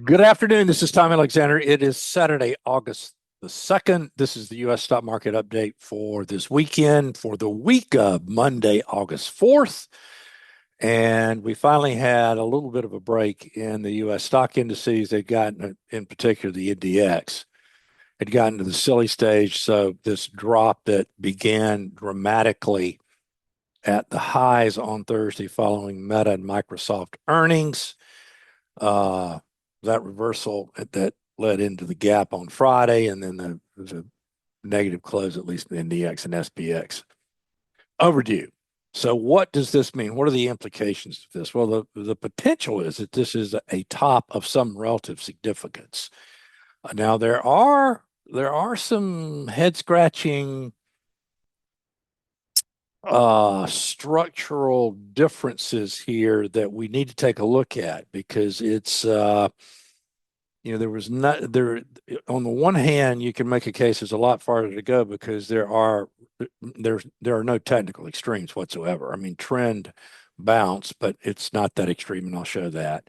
Good afternoon. This is Tom Alexander. It is Saturday, August the 2nd. This is the U.S. stock market update for this weekend, for the week of Monday, August 4th. And we finally had a little bit of a break in the U.S. stock indices. They'd gotten, in particular, the NDX had gotten to the silly stage. So this drop that began dramatically at the highs on Thursday following Meta and Microsoft earnings, uh, that reversal that led into the gap on Friday, and then the negative close, at least in the NDX and SPX. Overdue. So, what does this mean? What are the implications of this? Well, the potential is that this is a top of some relative significance. Now, there are some head scratching structural differences here that we need to take a look at because it's there was not there on the one hand you can make a case there's a lot farther to go because there are no technical extremes whatsoever. I mean, trend bounce, but it's not that extreme, and I'll show that.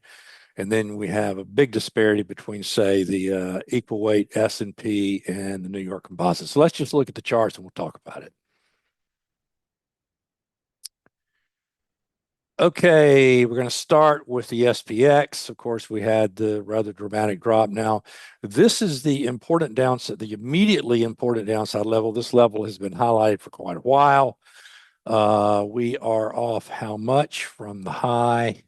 And then we have a big disparity between, say, the equal weight S&P and the New York Composite. So let's just look at the charts and we'll talk about it. Okay, we're going to start with the SPX. Of course, we had the rather dramatic drop. Now, this is the important downside, the immediately important downside level. This level has been highlighted for quite a while. We are off how much from the high?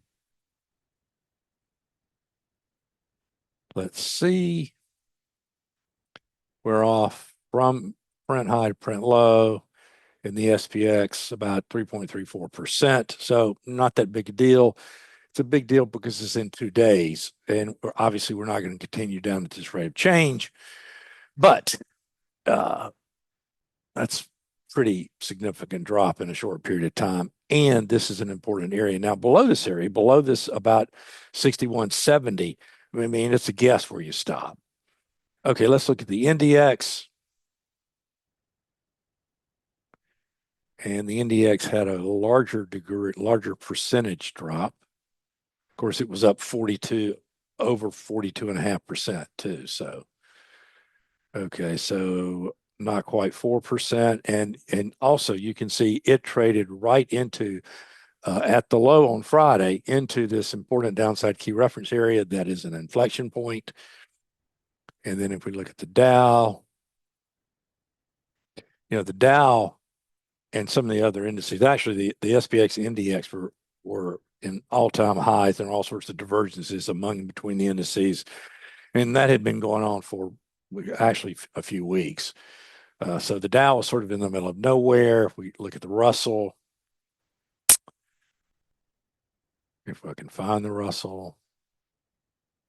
Let's see. We're off from print high to print low in the SPX about 3.34%. So not that big a deal. It's a big deal because it's in 2 days. And obviously, we're not going to continue down at this rate of change. But uh, that's pretty significant drop in a short period of time. And this is an important area. Now, below this area, below this about 6170, I mean, it's a guess where you stop. Okay, let's look at the NDX. And the NDX had a larger degree, larger percentage drop. Of course, it was up 42, over 42.5% too. So, okay, so not quite 4%. And also you can see it traded right into at the low on Friday into this important downside key reference area that is an inflection point. And then if we look at the Dow, the Dow and some of the other indices, actually the SPX and NDX were in all-time highs and all sorts of divergences among between the indices. And that had been going on for actually a few weeks. So the Dow was sort of in the middle of nowhere. If we look at the Russell, if I can find the Russell,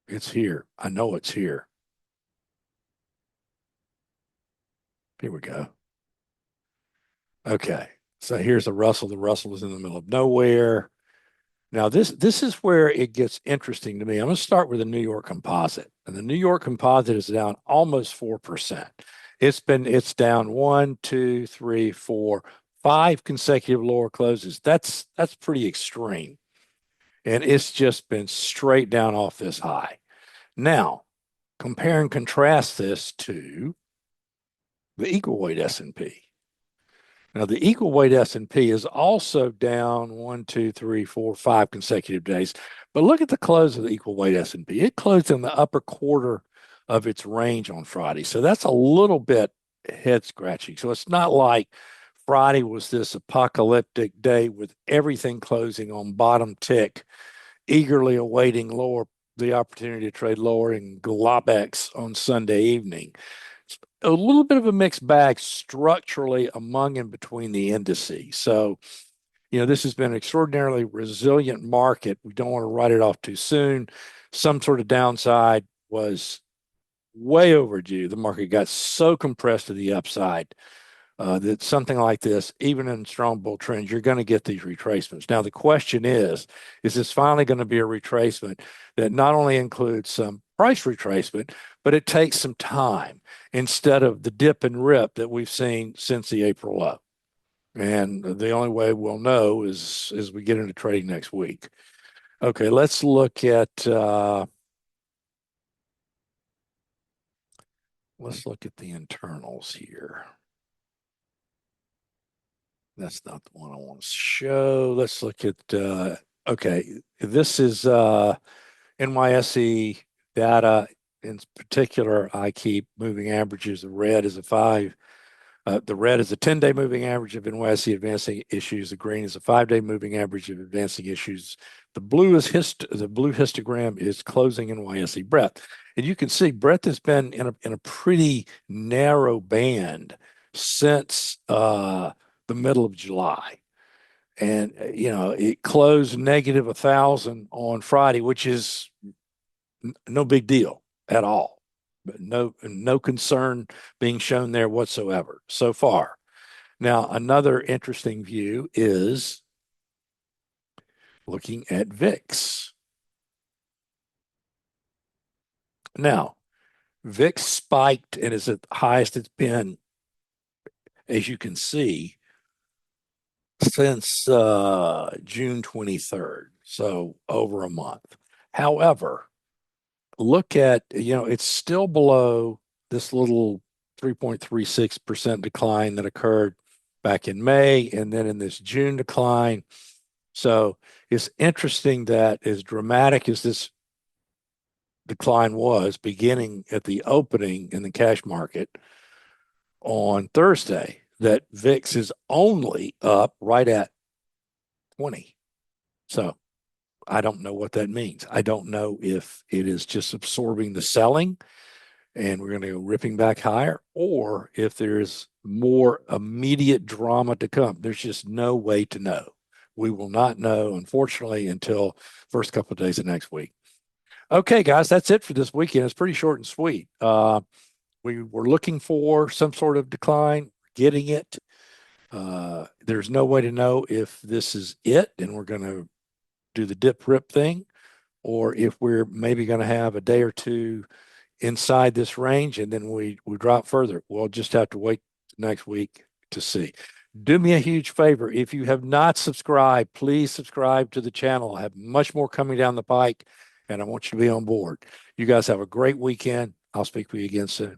it's here. I know it's here. Here we go. Okay. So here's the Russell. The Russell is in the middle of nowhere. Now this is where it gets interesting to me. I'm going to start with the New York Composite, and the New York Composite is down almost 4%. It's down one, two, three, four, five consecutive lower closes. That's pretty extreme, and it's just been straight down off this high. Now compare and contrast this to the equal weight S&P. Now, the equal weight S&P is also down one, two, three, four, five consecutive days. But look at the close of the equal weight S&P. It closed in the upper quarter of its range on Friday. So that's a little bit head scratching. So it's not like Friday was this apocalyptic day with everything closing on bottom tick, eagerly awaiting the opportunity to trade lower in Globex on Sunday evening. A little bit of a mixed bag structurally among and between the indices. So, this has been an extraordinarily resilient market. We don't want to write it off too soon. Some sort of downside was way overdue. The market got so compressed to the upside that something like this, even in strong bull trends, you're going to get these retracements. Now, the question is this finally going to be a retracement that not only includes some price retracement, but it takes some time instead of the dip and rip that we've seen since the April low? And the only way we'll know is as we get into trading next week. Okay, let's look at let's look at the internals here. That's not the one I want to show. Let's look at, okay, this is NYSE data. In particular, I keep moving averages. The red is a five. The red is a 10-day moving average of NYSE advancing issues. The green is a 5-day moving average of advancing issues. The blue histogram is closing NYSE breadth. And you can see breadth has been in a pretty narrow band since the middle of July. And, it closed negative 1,000 on Friday, which is no big deal at all. But no concern being shown there whatsoever so far. Now, another interesting view is looking at VIX. Now, VIX spiked and is at the highest it's been, as you can see, since June 23rd, so over a month. However, look at, it's still below this little 3.36% decline that occurred back in May and then in this June decline. So it's interesting that as dramatic as this decline was beginning at the opening in the cash market on Thursday, that VIX is only up right at 20. So I don't know what that means. I don't know if it is just absorbing the selling and we're going to go ripping back higher, or if there's more immediate drama to come. There's just no way to know. We will not know, unfortunately, until first couple of days of next week. Okay, guys, that's it for this weekend. It's pretty short and sweet. We were looking for some sort of decline, getting it. There's no way to know if this is it, and we're going to do the dip rip thing, or if we're maybe going to have a day or two inside this range and then we drop further. We'll just have to wait next week to see. Do me a huge favor. If you have not subscribed, please subscribe to the channel. I have much more coming down the pike and I want you to be on board. You guys have a great weekend. I'll speak with you again soon.